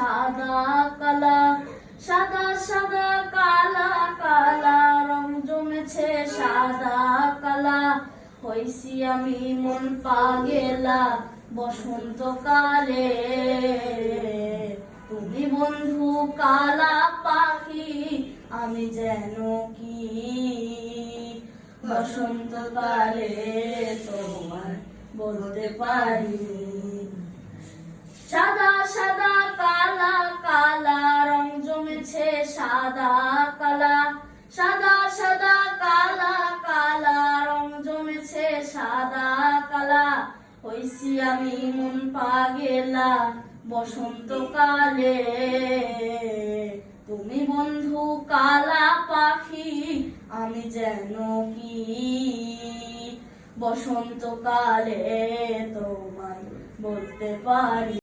সাদা কালা, সাদা সাদা কালা কালা, রং জমেছে সাদা কালা। হইছি আমি মন পাগেলা বসন্তকালে, তুমি বন্ধু কালা পাখি আমি যেন কি বসন্তকালে তোমার বলতে পারি। সাদা সাদা কালা কালা, রং জমেছে সাদা কালা, সাদা সাদা কালা কালা, রং জমেছে সাদা কালা। হইছি আমি মন পাগেলা বসন্তকালে, তুমি বন্ধু কালা পাখি আমি যেন কি বসন্তকালে তোমায় বলতে পারি।